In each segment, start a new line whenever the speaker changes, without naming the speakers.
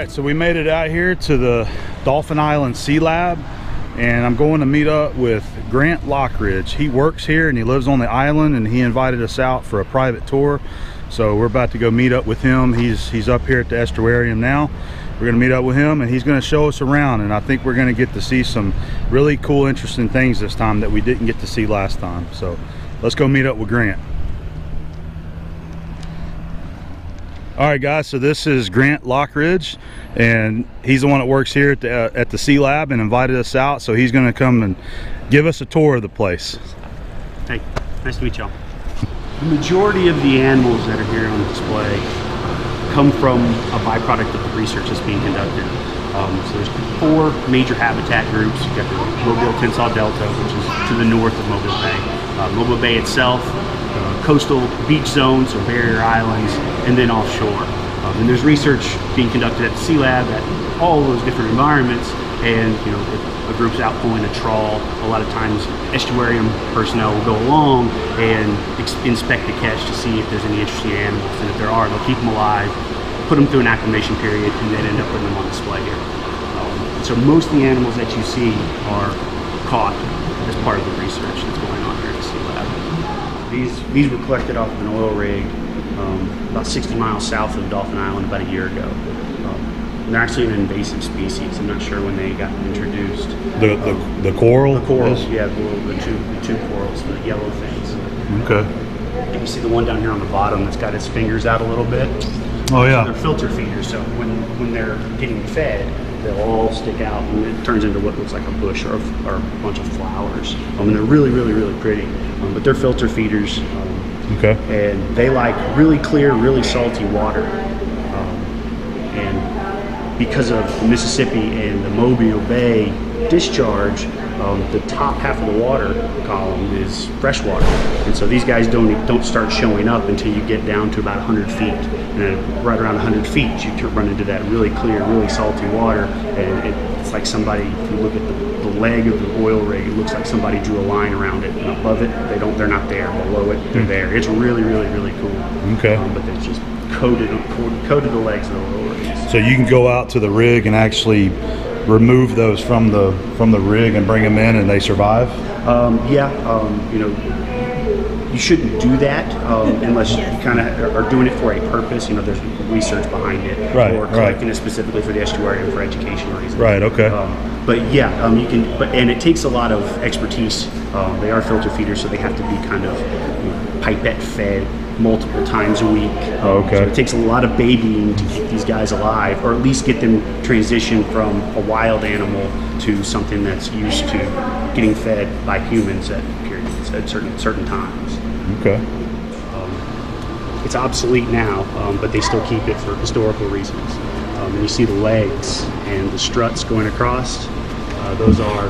right, so we made it out here to the Dauphin Island Sea Lab, and I'm going to meet up with Grant Lockridge. He works here and he lives on the island, and he invited us out for a private tour. So we're about to go meet up with him. He's up here at the Estuarium now. We're gonna meet up with him and he's gonna show us around, and I think we're gonna get to see some really cool, interesting things this time that we didn't get to see last time. So let's go meet up with Grant. All right guys, so this is Grant Lockridge, and he's the one that works here at the Sea Lab and invited us out, so he's gonna come and give us a tour of the place.
Hey, nice to meet y'all. The majority of the animals that are here on display come from a byproduct of the research that's being conducted. So there's 4 major habitat groups. You've got the Mobile-Tensas Delta, which is to the north of Mobile Bay. Mobile Bay itself, coastal beach zones or barrier islands, and then offshore. And there's research being conducted at the Sea Lab at all those different environments. And you know, if a group's out pulling a trawl, a lot of times Estuarium personnel will go along and inspect the catch to see if there's any interesting animals. And if there are, they'll keep them alive, put them through an acclimation period, and then end up putting them on display here. So most of the animals that you see are caught as part of the research that's going on here at the Sea Lab. These were collected off of an oil rig about 60 miles south of Dauphin Island about a year ago. They're actually an invasive species. I'm not sure when they got introduced.
The coral?
The corals, yeah, the two corals, the yellow things.
Okay.
And you see the one down here on the bottom that's got its fingers out a little bit.
Oh yeah.
They're filter feeders, so when they're getting fed, they'll all stick out and it turns into what looks like a bush or a bunch of flowers. And they're really, really, really pretty. But they're filter feeders.
Okay.
And they like really clear, really salty water. And because of the Mississippi and the Mobile Bay discharge, the top half of the water column is freshwater, and so these guys don't start showing up until you get down to about 100 feet. And then right around 100 feet, you run into that really clear, really salty water, and it's like somebody. If you look at the leg of the oil rig, it looks like somebody drew a line around it. And above it, they're not there. Below it, they're there. It's really, really, really cool.
Okay.
But they've just coated the legs of the oil rigs.
So you can go out to the rig and actually remove those from the rig and bring them in, and they survive?
You know, you shouldn't do that unless you kind of are doing it for a purpose. You know, there's research behind it,
right,
or collecting it specifically for the estuarium for educational reasons.
Right. Okay.
But yeah, you can. And it takes a lot of expertise. They are filter feeders, so they have to be kind of pipette fed multiple times a week.
Okay.
So it takes a lot of babying to keep these guys alive, or at least get them transitioned from a wild animal to something that's used to getting fed by humans at periods, at certain times.
Okay.
It's obsolete now, but they still keep it for historical reasons. And you see the legs and the struts going across. Those are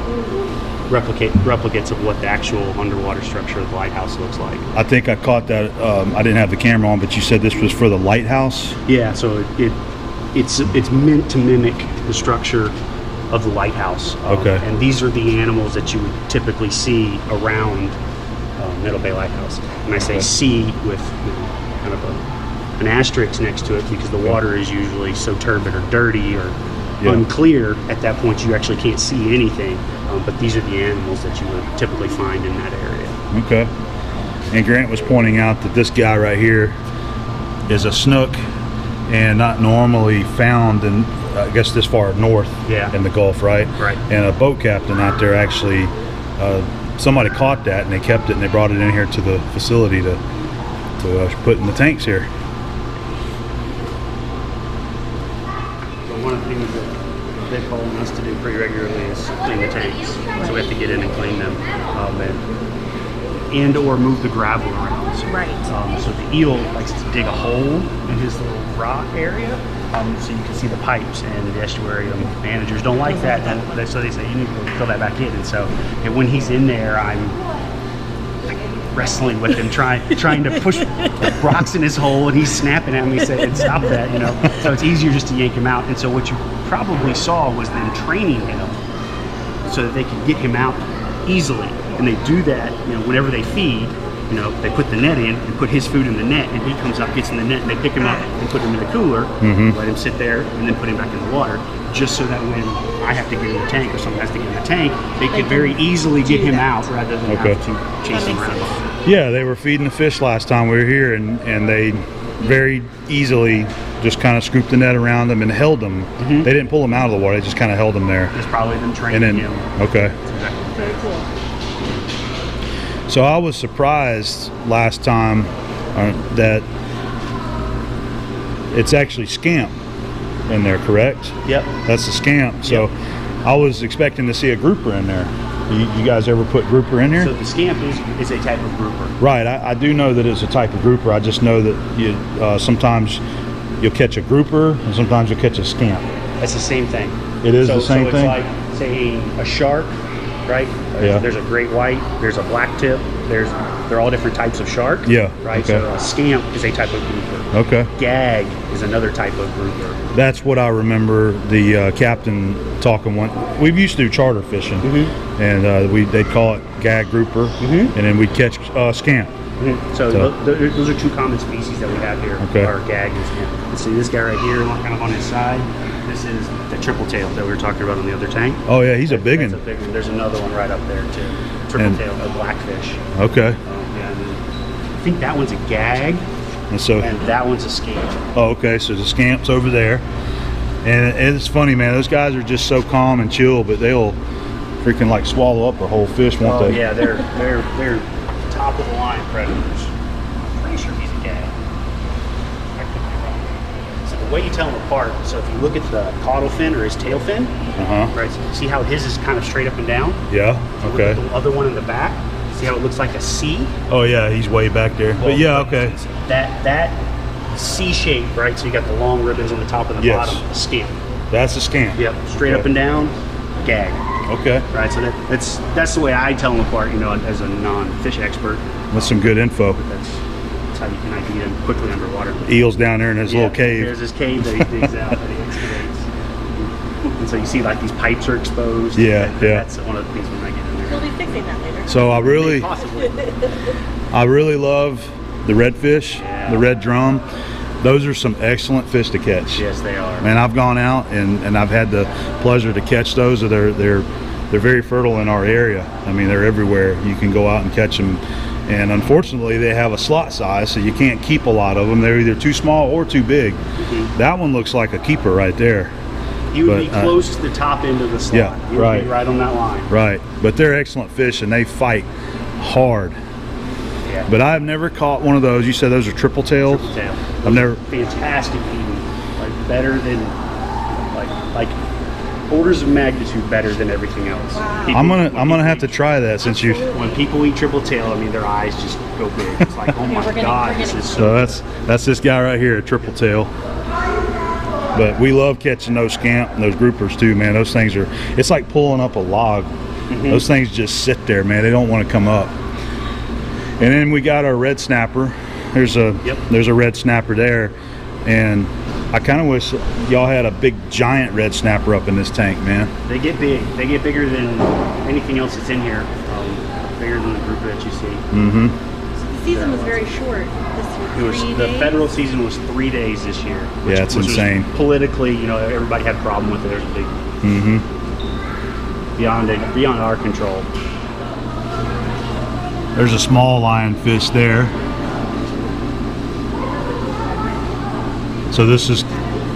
replicates of what the actual underwater structure of the lighthouse looks like.
I think I caught that. I didn't have the camera on, but you said this was for the lighthouse?
Yeah, so it's meant to mimic the structure of the lighthouse.
Okay.
And these are the animals that you would typically see around Middle Bay Lighthouse. And I say see with kind of an asterisk next to it, because the water is usually so turbid or dirty or unclear at that point you actually can't see anything. But these are the animals that you would typically find in that area.
Okay. And Grant was pointing out that this guy right here is a snook, and not normally found in, I guess, this far north in the Gulf, right?
Right.
And a boat captain out there actually, somebody caught that and they kept it and they brought it in here to the facility to put in the tanks here.
So one of the things that they're calling us to do pretty regularly is clean the tanks. So we have to get in and clean them, and or move the gravel around.
Right.
So the eel likes to dig a hole in his little rock area, so you can see the pipes, and the estuarium managers don't like that, and so they say you need to fill that back in. And so when he's in there, I'm wrestling with him, trying to push rocks in his hole, and he's snapping at me saying, "Stop that!" You know. So it's easier just to yank him out. And so what you probably saw was them training him so that they could get him out easily. And they do that, you know, whenever they feed, you know, they put the net in and put his food in the net, and he comes up, gets in the net, and they pick him up and put him in the cooler, let him sit there, and then put him back in the water, just so that when I have to get in the tank or someone has to get in the tank, they could very easily get him out rather than have to chase him around.
Yeah, they were feeding the fish last time we were here, and they very easily just kind of scooped the net around them and held them. They didn't pull them out of the water; they just kind of held them there.
It's probably them training him.
Okay.
Exactly.
Very cool.
So I was surprised last time that it's actually scamp in there, correct?
Yep.
That's the scamp. So I was expecting to see a grouper in there. You guys ever put grouper in here?
So the scamp is a type of grouper.
Right. I do know that it's a type of grouper. I just know that you sometimes you'll catch a grouper and sometimes you'll catch a scamp.
It's the same thing.
It is the same thing?
So it's like saying a shark, right?
Yeah.
There's a great white, there's a black tip, they're all different types of shark.
Yeah.
Right?
Okay.
So a scamp is a type of grouper.
Okay.
Gag is another type of grouper.
That's what I remember the captain talking one. We used to do charter fishing, and they'd call it gag grouper, and then we'd catch scamp.
So those are two common species that we have here. Are gag and scamp. You see this guy right here, kind of on his side. This is the triple tail that we were talking about on the other tank.
Oh yeah, he's a big one.
That's a big one. There's another one right up there too. Triple tail, a blackfish.
Okay.
Yeah, I think that one's a gag. And that one's a scamp.
Oh, okay. So the scamp's over there, and it's funny, man. Those guys are just so calm and chill, but they'll freaking like swallow up a whole fish, won't they?
Yeah, they're top of the line predators. I'm pretty sure he's a gag. I could be wrong. So the way you tell them apart. So if you look at the caudal fin or his tail fin, right? So see how his is kind of straight up and down.
Yeah. Okay.
The other one in the back. See how it looks like a C?
Oh yeah, he's way back there. But yeah, okay.
That C shape, right? So you got the long ribbons on the top and the bottom. A scamp.
That's a scamp.
Yep. Straight up and down, gag.
Okay.
Right. So that's the way I tell them apart. You know, as a non-fish expert.
That's some good info.
That's how you can ID them quickly underwater.
Eel's down there in his little cave.
There's his cave that he digs out, that he excavates. And so you see like these pipes are exposed. That's one of the things when I get in there.
We'll be fixing that later.
So I really love the redfish, the red drum. Those are some excellent fish to catch.
Yes, they are.
Man, I've gone out and I've had the pleasure to catch those. They're very fertile in our area. I mean, they're everywhere. You can go out and catch them. And unfortunately, they have a slot size, so you can't keep a lot of them. They're either too small or too big. That one looks like a keeper right there.
You would be close to the top end of the slot.
Yeah,
you would be right on that line.
Right, but they're excellent fish and they fight hard. Yeah. But I've never caught one of those. You said those are triple tails?
Triple tail.
I've never.
Fantastic eating, like better than, like orders of magnitude better than everything else.
Wow.
I'm gonna have to try that since you.
When people eat triple tail, I mean their eyes just go big. It's like, oh my god, this is
so. That's this guy right here, a triple tail. But we love catching those scamp and those groupers too, man. Those things are, it's like pulling up a log. Those things just sit there, man. They don't want to come up. And then we got our red snapper. There's a red snapper there. And I kind of wish y'all had a big giant red snapper up in this tank, man.
They get big. They get bigger than anything else that's in here. Bigger than the grouper that you see.
The season was very short this year.
The federal season was 3 days this year. Which,
yeah, it's insane.
Politically, you know, everybody had a problem with it. There's a big beyond our control.
There's a small lionfish there. So this is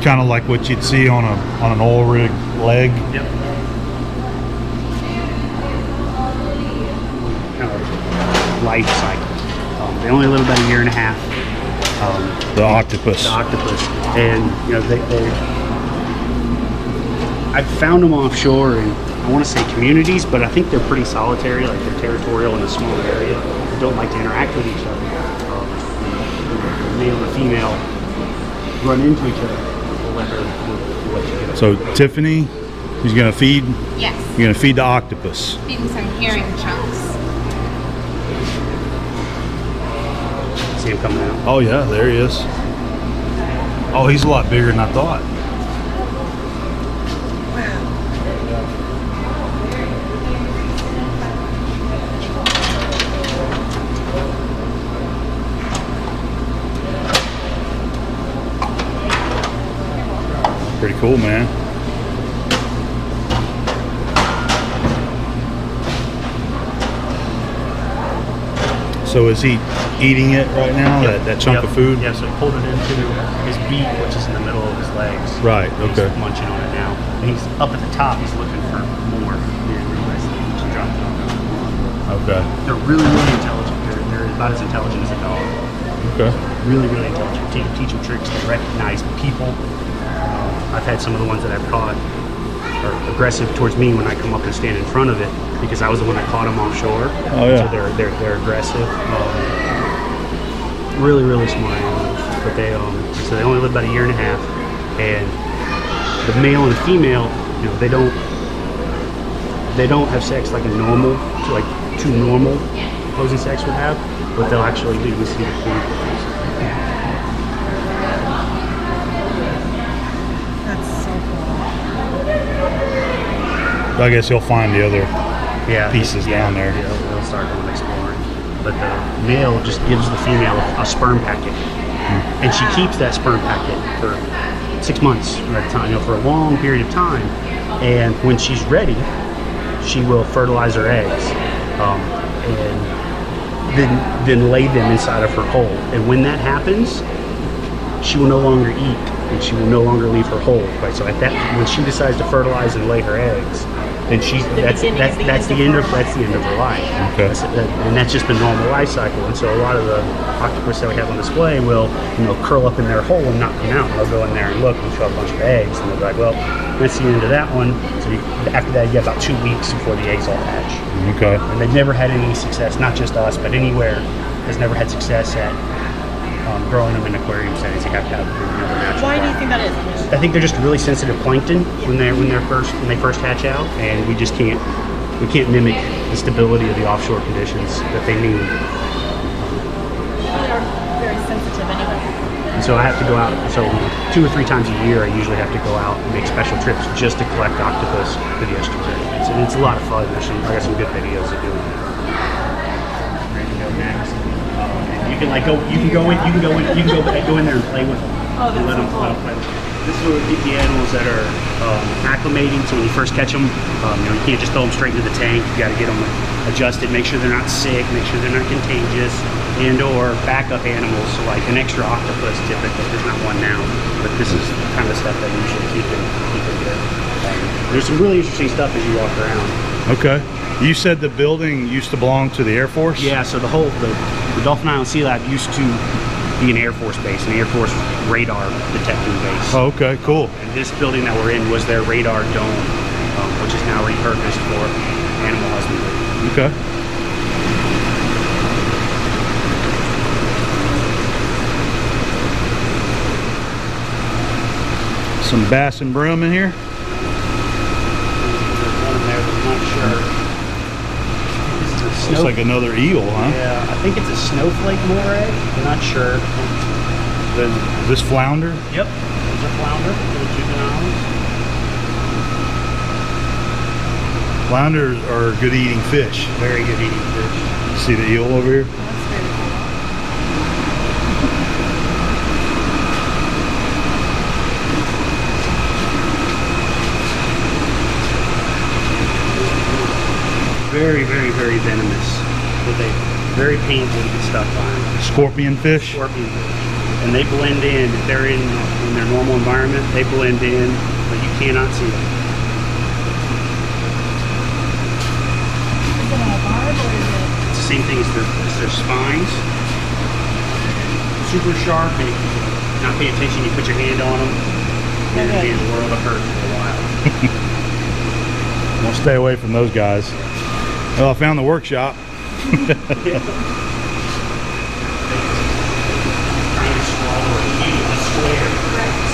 kind of like what you'd see on an oil rig leg.
Yep. Kind of life cycle. They only live about a year and a half.
The octopus.
The octopus, and you know I've found them offshore, and I want to say communities, but I think they're pretty solitary. Like they're territorial in a small area. They don't like to interact with each other. The male and the female run into each other. We'll let her do what you get.
So Tiffany, he's gonna feed.
Yes.
You're gonna feed the octopus.
Feeding some herring chunks.
See him coming out.
Oh yeah, there he is. Oh, he's a lot bigger than I thought. Pretty cool, man. So is he eating it right now, that chunk of food?
Yeah, so pulled it into his beak, which is in the middle of his legs.
Right, okay.
He's munching on it now. And he's up at the top, he's looking for more.
Okay.
They're really, really intelligent. They're about as intelligent as a dog.
Okay.
Really, really intelligent. Teach them tricks. They recognize people. I've had some of the ones that I've caught are aggressive towards me when I come up and stand in front of it because I was the one that caught them offshore.
Oh yeah.
So they're aggressive. Really, really smart animals. But they only live about a year and a half, and the male and the female, you know, they don't have sex like a normal, like two normal opposing sex would have, but they'll actually do this.
That's so cool.
I guess you'll find the other pieces down there.
Yeah, they'll start going exploring. But the male just gives the female a sperm packet, and she keeps that sperm packet for 6 months at a time, you know, for a long period of time. And when she's ready, she will fertilize her eggs, and then lay them inside of her hole. And when that happens, she will no longer eat, and she will no longer leave her hole. Right. So at that, when she decides to fertilize and lay her eggs, then that's the end of her life.
Okay.
And that's just the normal life cycle. And so a lot of the octopus that we have on display will, you know, curl up in their hole and not come out. They'll go in there and look and show a bunch of eggs, and they'll be like, well, that's the end of that one. So after that, you get about 2 weeks before the eggs all hatch.
Okay.
And they've never had any success, not just us, but anywhere has never had success at growing them in aquarium settings. You have to have another natural.
Why do you think that is?
I think they're just really sensitive plankton when they first hatch out, and we can't mimic the stability of the offshore conditions that they need.
They are very sensitive anyway.
And so I have to go out. So 2 or 3 times a year, I usually have to go out and make special trips just to collect octopus for the estuary. And it's a lot of fun. I got some good videos of doing that. Ready to go next. And you can go in there and play with them.
Oh, that's
let them
cool.
play with them. This is where we keep the animals that are acclimating. So when you first catch them, you know, you can't just throw them straight into the tank. You got to get them adjusted, make sure they're not sick, make sure they're not contagious, and/or backup animals. So like an extra octopus, typically. There's not one now, but this is the kind of stuff that we usually keep in here. There's some really interesting stuff as you walk around.
Okay. You said the building used to belong to the Air Force?
Yeah. So the Dauphin Island Sea Lab used to be an Air Force base, an Air Force radar detecting base.
Oh, okay, cool.
And this building that we're in was their radar dome, which is now repurposed for animal husbandry.
Okay. Some bass and brim in here?
There's one in there, but I'm not sure.
Looks like another eel, huh?
Yeah, I think it's a snowflake moray. I'm not sure.
Is this flounder?
Yep, there's a flounder, little juveniles.
Flounders are good eating fish.
Very good eating fish.
See the eel over here?
That's very cool.
Very, very, very venomous. Very painful to get stuck by.
Scorpion fish?
Scorpion fish. And they blend in. If they're in their normal environment, they blend in, but you cannot see them.
Is it all barb or is it?
It's the same thing as their spines. Super sharp, and if you not pay attention, you put your hand on them, and it'll be in the world of hurt for a while.
I'll stay away from those guys. Well, I found the workshop.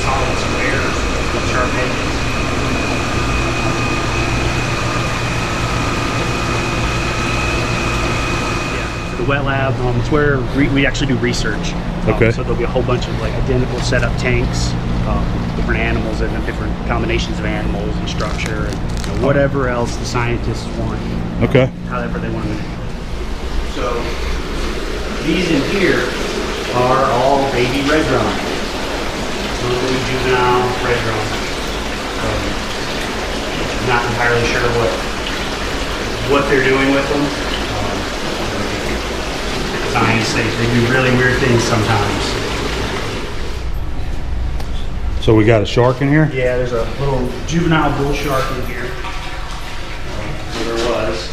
Solid squares with sharp edges. Yeah, the wet lab, it's where we actually do research.
Okay.
So there'll be a whole bunch of like identical setup tanks, different animals and different combinations of animals and structure and whatever else the scientists want.
Okay.
However they want to manipulate. So these in here are all baby red drum. Little juvenile red drum. Not entirely sure what they're doing with them. Science, they do really weird things sometimes.
So we got a shark in here?
Yeah, there's a little juvenile bull shark in here. There was.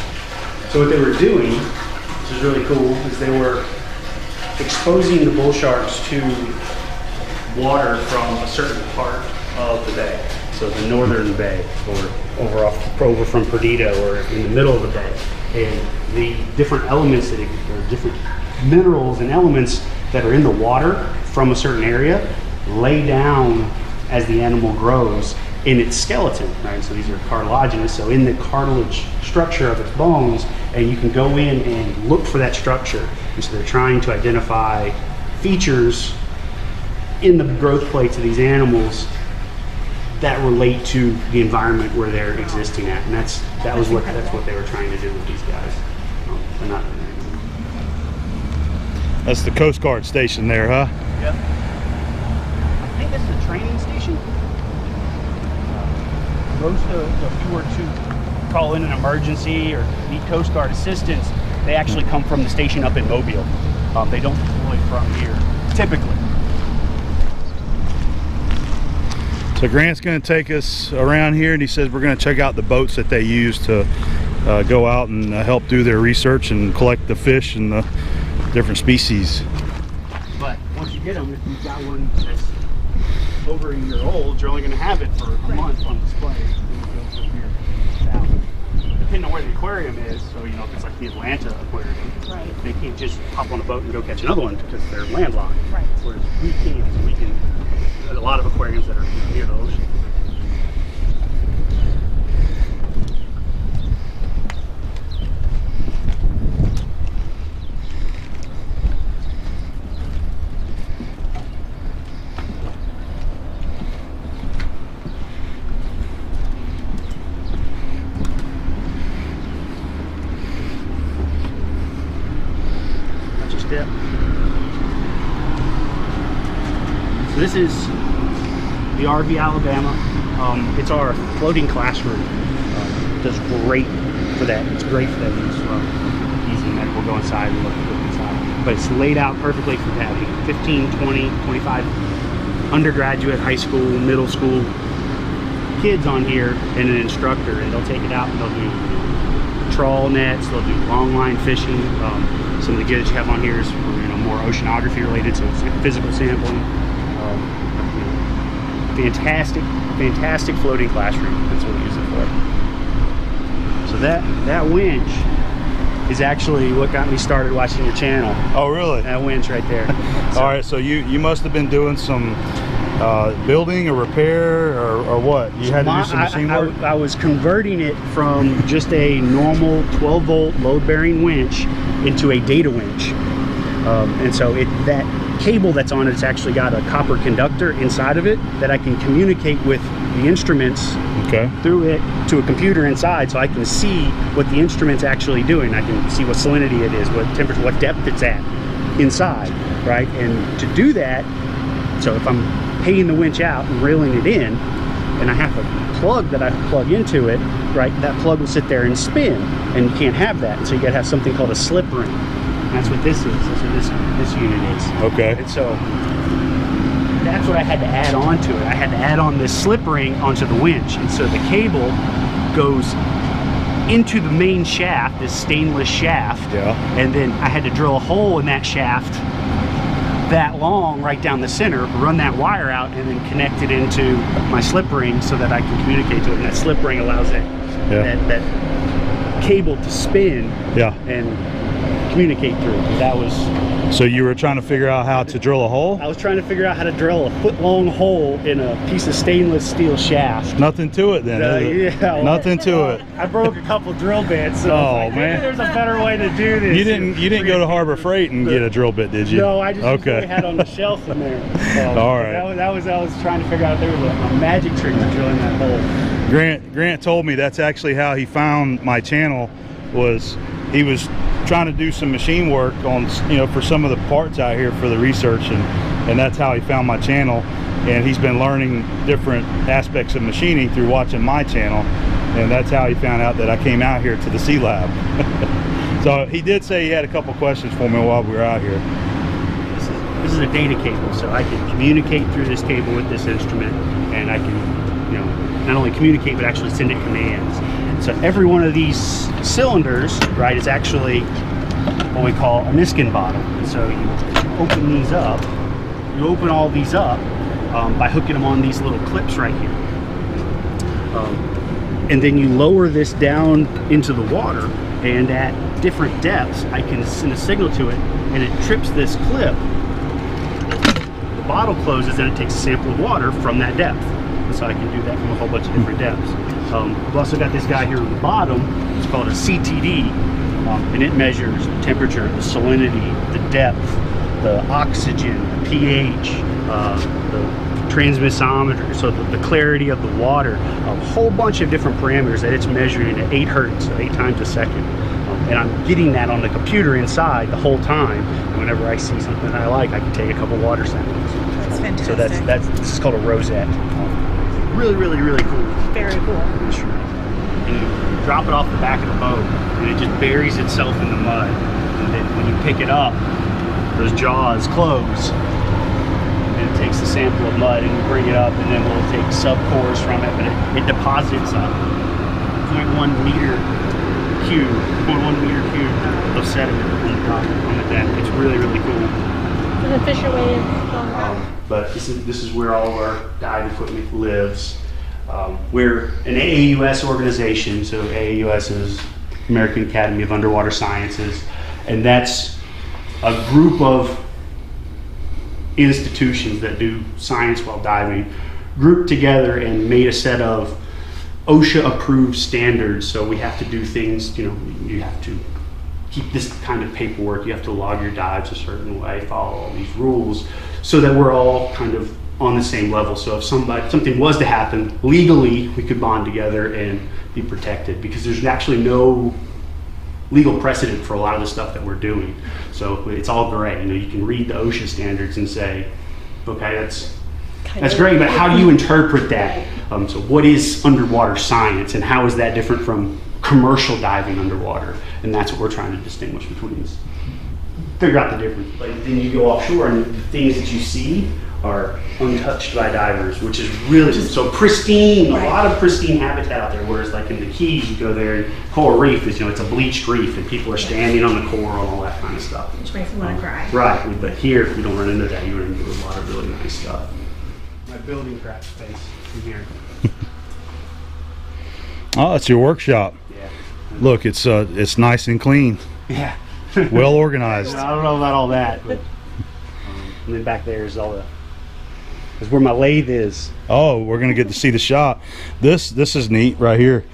So what they were doing, which is really cool, is they were exposing the bull sharks to water from a certain part of the bay. So the northern bay, or over from Perdido, or in the middle of the bay. And the different elements or different minerals and elements that are in the water from a certain area lay down as the animal grows in its skeleton, right? So these are cartilaginous, so in the cartilage structure of its bones, and you can go in and look for that structure. And so they're trying to identify features in the growth plates of these animals that relate to the environment where they're existing at, and that's what they were trying to do with these guys.
That's the Coast Guard station there, huh?
Yep. I think this is a training station. If you were to call in an emergency or need Coast Guard assistance, they actually come from the station up in Mobile. They don't deploy from here, typically.
So Grant's going to take us around here, and he says we're going to check out the boats that they use to go out and help do their research and collect the fish and the different species.
But once you get them, if you've got one that's over a year old, you're only going to have it for a month on display. Depending on where the aquarium is, so you know, if it's like the Atlanta aquarium,
Right.
they can't just hop on a boat and go catch another one because they're landlocked.
Right.
Whereas we can, so we can. A lot of aquariums that are near the ocean. That's your step. So this is the RV Alabama. It's our floating classroom. Does great for that. It's great for that use. Easy medical, go inside and look inside. But it's laid out perfectly for having 15, 20, 25 undergraduate, high school, middle school kids on here and an instructor, and they'll take it out and they'll do trawl nets, they'll do long line fishing. Some of the gear that you have on here is more oceanography related, so it's physical sampling. Fantastic floating classroom. That's what we use it for. So that winch is actually what got me started watching your channel.
Oh, really?
That winch right there.
All right, so you must have been doing some building or repair or what? You had to do some machine work?
I was converting it from just a normal 12-volt load-bearing winch into a data winch. And so that cable that's on it's actually got a copper conductor inside of it that I can communicate with the instruments through it to a computer inside, so I can see what the instrument's actually doing. I can see what salinity it is, what temperature, what depth it's at inside, right? And to do that, so if I'm paying the winch out and reeling it in, and I have a plug that I plug into it, right, that plug will sit there and spin, and you can't have that. And so you gotta have something called a slip ring. And that's what this is. That's what this unit is.
Okay.
And so that's what I had to add on to it. I had to add on this slip ring onto the winch. And so the cable goes into the main shaft, this stainless shaft.
Yeah.
And then I had to drill a hole in that shaft that long right down the center, run that wire out, and then connect it into my slip ring so that I can communicate to it. And that slip ring allows that cable to spin and communicate through. That was.
So you were trying to figure out how to drill a hole?
I was trying to figure out how to drill a foot-long hole in a piece of stainless steel shaft.
Nothing to it then, is it?
Yeah. Well,
nothing to it.
I broke a couple drill bits. So
man,
maybe there's a better way to do this.
You didn't go to Harbor Freight and get a drill bit, did you?
No, I just used what we had on the shelf in there.
All right.
I was trying to figure out if there was a magic trick to drilling that hole.
Grant told me that's actually how he found my channel. Was he was trying to do some machine work on, for some of the parts out here for the research, and that's how he found my channel. and he's been learning different aspects of machining through watching my channel, and that's how he found out that I came out here to the Sea Lab. So he did say he had a couple questions for me while we were out here.
This is a data cable, so I can communicate through this cable with this instrument, and I can, you know, not only communicate but actually send it commands. So every one of these cylinders, right, is actually what we call a Niskin bottle. And so you open these up, you open all these up by hooking them on these little clips right here. And then you lower this down into the water, and at different depths, I can send a signal to it, and it trips this clip. The bottle closes, and it takes a sample of water from that depth. And so I can do that from a whole bunch of different depths. We've also got this guy here on the bottom. It's called a CTD, and it measures the temperature, the salinity, the depth, the oxygen, the pH, the transmissometer, so the clarity of the water, a whole bunch of different parameters that it's measuring at 8 hertz, so 8 times a second. And I'm getting that on the computer inside the whole time. And whenever I see something I like, I can take a couple water samples.
That's fantastic.
So this is called a rosette. Really, really, really cool.
Very cool.
Instrument. And you drop it off the back of the boat, and it just buries itself in the mud. And then when you pick it up, those jaws close. And it takes the sample of mud, and we bring it up, and then we'll take subcores from it, but it deposits a 0.1 meter cube of sediment on the dock, on the deck. It's really, really cool.
An efficient way of going around.
But this is where all of our dive equipment lives. We're an AAUS organization, so AAUS is American Academy of Underwater Sciences, and that's a group of institutions that do science while diving, grouped together and made a set of OSHA approved standards. So we have to do things, you know, you have to keep this kind of paperwork, you have to log your dives a certain way, follow all these rules, so that we're all kind of on the same level. So if something was to happen, legally we could bond together and be protected, because there's actually no legal precedent for a lot of the stuff that we're doing. So it's all gray. You know, you can read the OSHA standards and say, okay, that's great, but how do you interpret that? So what is underwater science, and how is that different from commercial diving underwater? And that's what we're trying to distinguish between these. Figure out the difference. But then you go offshore, and the things that you see are untouched by divers, which is really so pristine. A lot of pristine habitat out there. Whereas like in the Keys, you go there, and coral reef is, you know, it's a bleached reef, and people are standing on the coral and all that kind of stuff.
Which makes me want to cry.
Right, but here you don't run into that. You run into a lot of really nice stuff. My building craft space in here.
Oh, it's your workshop.
Yeah.
Look, it's nice and clean.
Yeah.
Well organized.
I don't know about all that, but and then back there is where my lathe is.
Oh, we're gonna get to see the shop. This is neat right here.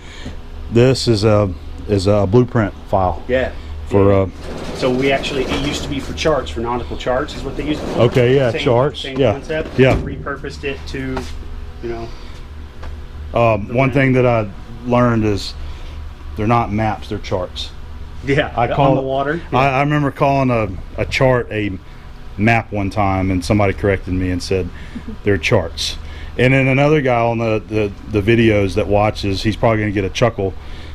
This is a blueprint file.
Yeah.
For
so we actually, it used to be for charts, for nautical charts is what they used to do.
Okay, yeah, charts.
Same
yeah.
concept.
Yeah.
Repurposed it to, you know.
One thing that I learned is they're not maps, they're charts.
Yeah, on the water. Yeah.
I remember calling a chart a map one time, and somebody corrected me and said they're charts. And then another guy on the videos that watches, he's probably going to get a chuckle,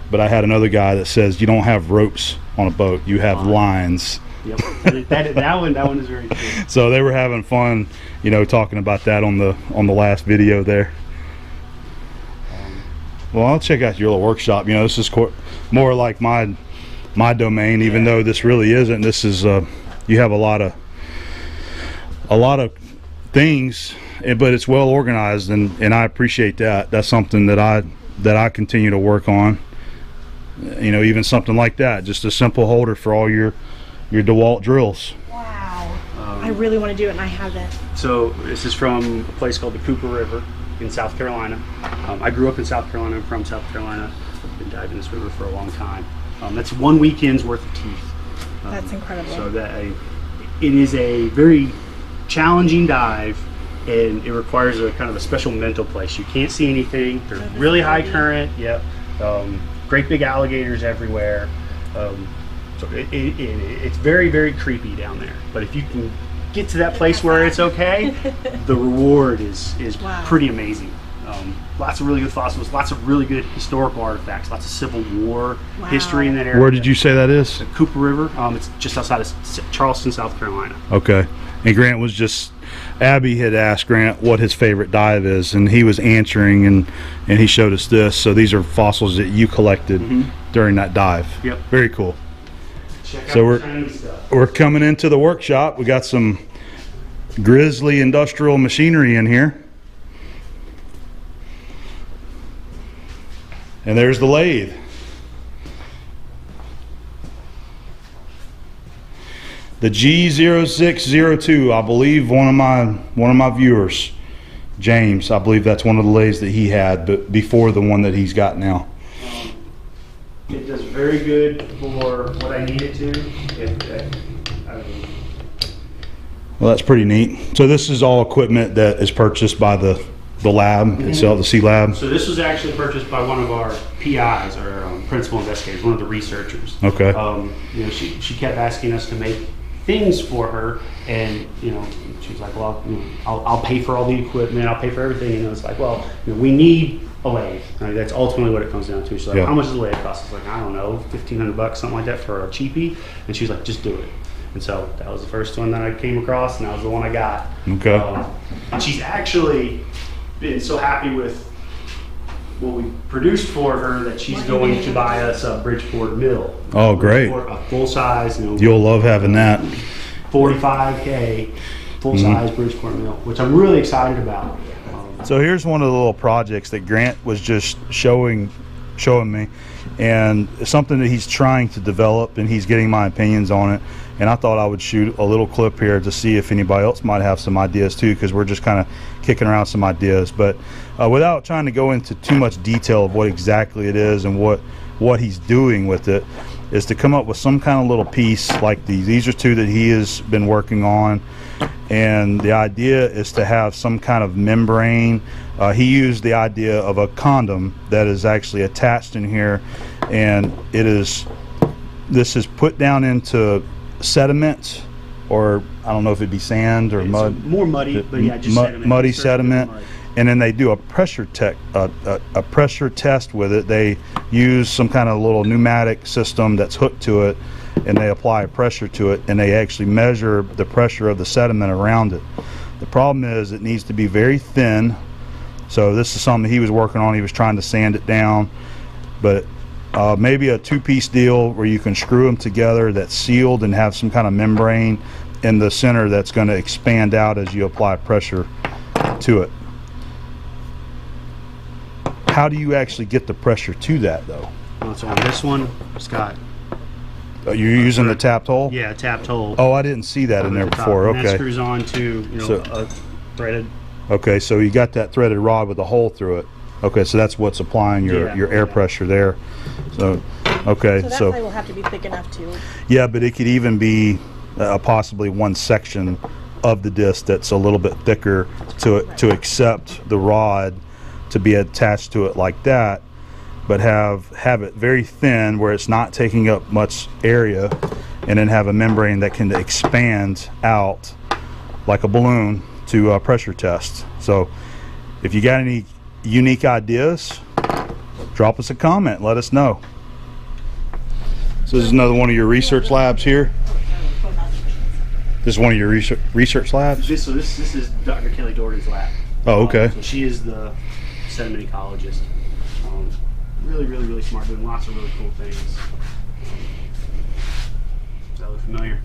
but I had another guy that says you don't have ropes on a boat, you have lines.
Yep. that one is very true.
So they were having fun, you know, talking about that on the last video there. Well, I'll check out your little workshop. You know, this is more like my domain, even though this really isn't. This is you have a lot of things, but it's well organized, and I appreciate that. That's something that I continue to work on. You know, even something like that, just a simple holder for all your DeWalt drills.
Wow. I really want to do it, and I haven't.
So this is from a place called the Cooper River in South Carolina. I grew up in South Carolina. I'm from South Carolina. I've been diving this river for a long time. That's one weekend's worth of teeth.
That's incredible.
So it is a very challenging dive, and it requires a kind of a special mental place. You can't see anything. There's really high current. Yep. Great big alligators everywhere. So it's very, very creepy down there. But if you can get to that place where it's okay, the reward is
Wow.
pretty amazing. Lots of really good fossils, lots of really good historical artifacts, lots of Civil War history in that area.
Where did you say that is?
The Cooper River. It's just outside of Charleston, South Carolina.
Okay. And Grant was just, Abby had asked Grant what his favorite dive is, and he was answering, and he showed us this. So these are fossils that you collected during that dive.
Yep.
Very cool.
Check out
So
the shiny stuff.
we're coming into the workshop. We got some Grizzly industrial machinery in here. And there's the lathe. The G0602, I believe one of my viewers, James, I believe that's one of the lathes that he had, but before the one that he's got now.
It does very good for what I need it to.
Well, that's pretty neat. So this is all equipment that is purchased by the lab itself, the Sea Lab.
So this was actually purchased by one of our PIs, or principal investigators, one of the researchers.
Okay.
You know, she kept asking us to make things for her, and you know, she was like, well, you know, I'll pay for all the equipment, I'll pay for everything. And it's like, well, you know, we need a lathe. Right? That's ultimately what it comes down to. She's like,
Yeah.
how much does the lathe cost? I was like, I don't know, $1,500, something like that for a cheapie. And she's like, just do it. And so that was the first one that I came across, and that was the one I got.
Okay.
And she's actually been so happy with what we produced for her that she's going to buy us a Bridgeport mill.
Oh, great.
A full size, you know,
You'll love having that.
45K full size Bridgeport mill, which I'm really excited about.
So here's one of the little projects that Grant was just showing me, and it's something that he's trying to develop, and he's getting my opinions on it. And I thought I would shoot a little clip here to see if anybody else might have some ideas too, because we're just kind of kicking around some ideas. But without trying to go into too much detail of what exactly it is and what he's doing with it, is to come up with some kind of little piece like these. These are two that he has been working on, and the idea is to have some kind of membrane. He used the idea of a condom that is actually attached in here, and this is put down into sediment, or I don't know if it'd be sand or mud.
More muddy, but yeah, just sediment.
Muddy sediment. And then they do a pressure test with it. They use some kind of little pneumatic system that's hooked to it, and they apply pressure to it, and they actually measure the pressure of the sediment around it. The problem is it needs to be very thin. So this is something he was working on. He was trying to sand it down, but maybe a two-piece deal where you can screw them together that's sealed and have some kind of membrane in the center that's going to expand out as you apply pressure to it. How do you actually get the pressure to that though?
So on this one, Scott.
Are you using the tapped hole?
Yeah, tapped hole.
Oh, I didn't see that in there before.
And
Okay.
that screws on to, you know, a threaded.
Okay, so you got that threaded rod with a hole through it. Okay, so that's what's applying your air pressure there. So, okay,
So that
so
side will have to be thick enough to.
yeah, but it could even be possibly one section of the disc that's a little bit thicker to accept the rod to be attached to it like that, but have it very thin where it's not taking up much area, and then have a membrane that can expand out like a balloon to pressure test. So if you got any unique ideas, drop us a comment, let us know. So this is another one of your research labs here. This is one of your research labs?
This is Dr. Kelly Doherty's lab.
Oh, okay.
So she is the sediment ecologist. Really smart, doing lots of really cool things. Does that look familiar?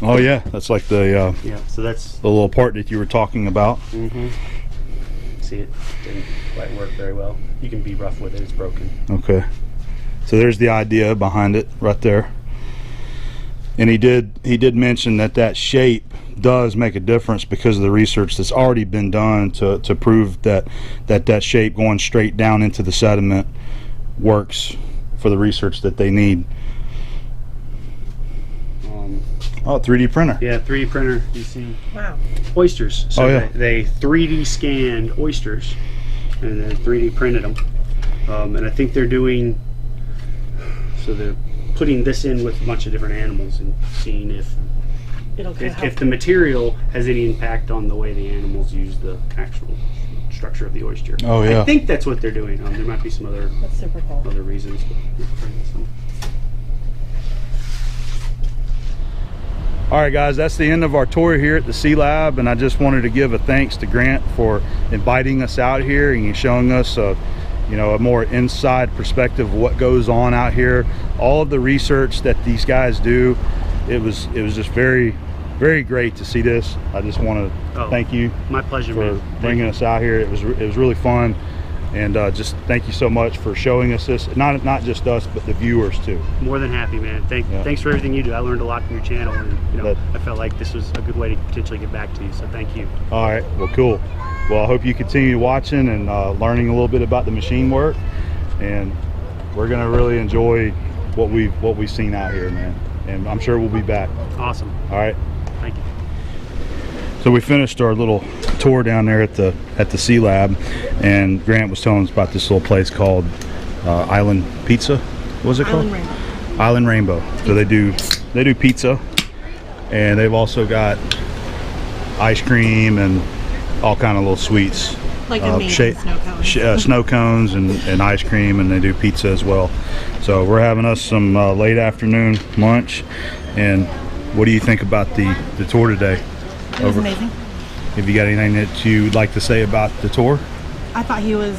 Oh yeah, that's like the
Yeah, so that's
the little part that you were talking about.
See, it didn't quite work very well. You can be rough with it, it's broken.
Okay, so there's the idea behind it right there. And he did mention that shape does make a difference because of the research that's already been done to prove that shape going straight down into the sediment works for the research that they need. Oh, 3D printer.
Yeah, 3D printer. You see,
Wow.
oysters. So
Oh, yeah.
they 3D scanned oysters and then 3D printed them. And I think they're doing, so they're putting this in with a bunch of different animals and seeing if
it'll help.
if the material has any impact on the way the animals use the actual structure of the oyster.
Oh, yeah.
I think that's what they're doing. There might be some other
That's super cool.
other reasons.
All right, guys, that's the end of our tour here at the Sea Lab, and I just wanted to give a thanks to Grant for inviting us out here and showing us a more inside perspective of what goes on out here. All of the research that these guys do, it was just very, very great to see this. I just want to thank you.
My pleasure,
for
man.
bringing us out here. It was really fun, and just thank you so much for showing us this. Not just us, but the viewers too.
More than happy, man. Thanks for everything you do. I learned a lot from your channel, and I felt like this was a good way to potentially get back to you. So thank you.
All right, well, cool. Well, I hope you continue watching and learning a little bit about the machine work, and we're gonna really enjoy what we've seen out here, man. And I'm sure we'll be back.
Awesome.
All right.
Thank you.
So we finished our little tour down there at the Sea Lab, and Grant was telling us about this little place called Island Pizza. What was it called?
Island Rainbow.
Island Rainbow. So they do pizza, and they've also got ice cream and all kind of little sweets,
Like amazing snow cones.
Snow cones and ice cream, and they do pizza as well. So we're having us some late afternoon lunch. And what do you think about the tour today?
It was amazing.
Have you got anything that you'd like to say about the tour?
I thought he was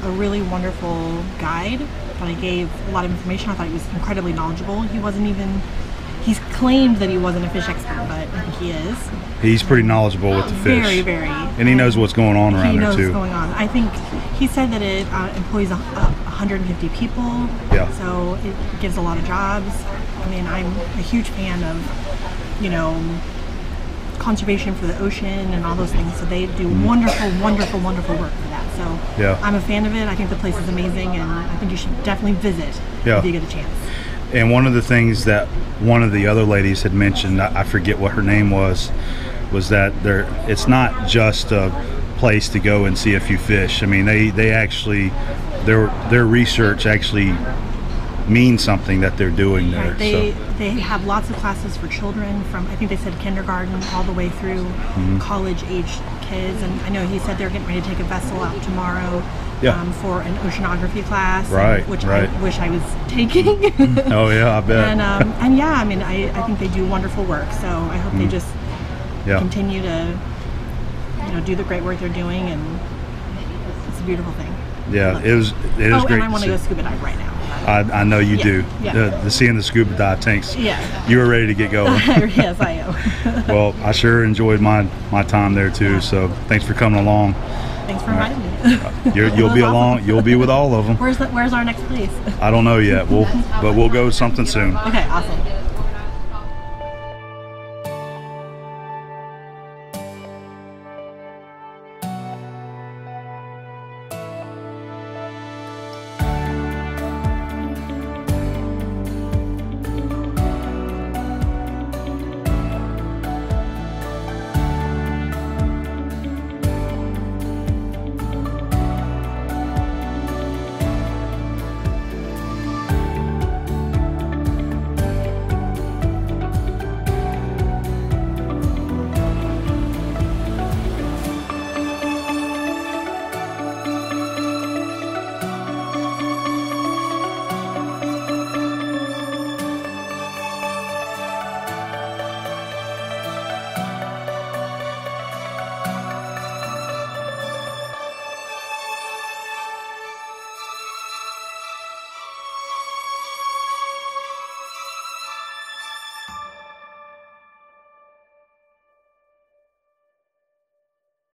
a really wonderful guide. I thought he gave a lot of information. I thought he was incredibly knowledgeable. He's claimed that he wasn't a fish expert, but I think he is.
He's pretty knowledgeable with the fish.
Very, very.
And he knows what's going on around there too.
He knows what's going on. I think he said that it employs 150 people.
Yeah.
So it gives a lot of jobs. I mean, I'm a huge fan of, conservation for the ocean and all those things. So they do wonderful, wonderful, wonderful work for that. So
yeah.
I'm a fan of it. I think the place is amazing, and I think you should definitely visit if you get a chance.
And one of the things that one of the other ladies had mentioned, I forget what her name was that it's not just a place to go and see a few fish. I mean, they actually, their research actually means something that they're doing there.
Right. They have lots of classes for children from, I think they said kindergarten all the way through college age kids. And I know he said they're getting ready to take a vessel out tomorrow for an oceanography class, which I wish I was taking.
Oh yeah, I bet.
And yeah, I mean, I think they do wonderful work. So I hope they just continue to do the great work they're doing, and it's a beautiful thing.
Yeah, it is great.
And I want to go scuba dive right now.
I know you do.
Yeah.
The seeing the scuba dive tanks.
Yeah.
You were ready to get going.
Yes, I am.
Well, I sure enjoyed my time there too. So thanks for coming along.
Thanks for inviting me.
You'll be along. You'll be with all of them.
Where's our next place?
I don't know yet. We'll go something soon.
Okay, awesome.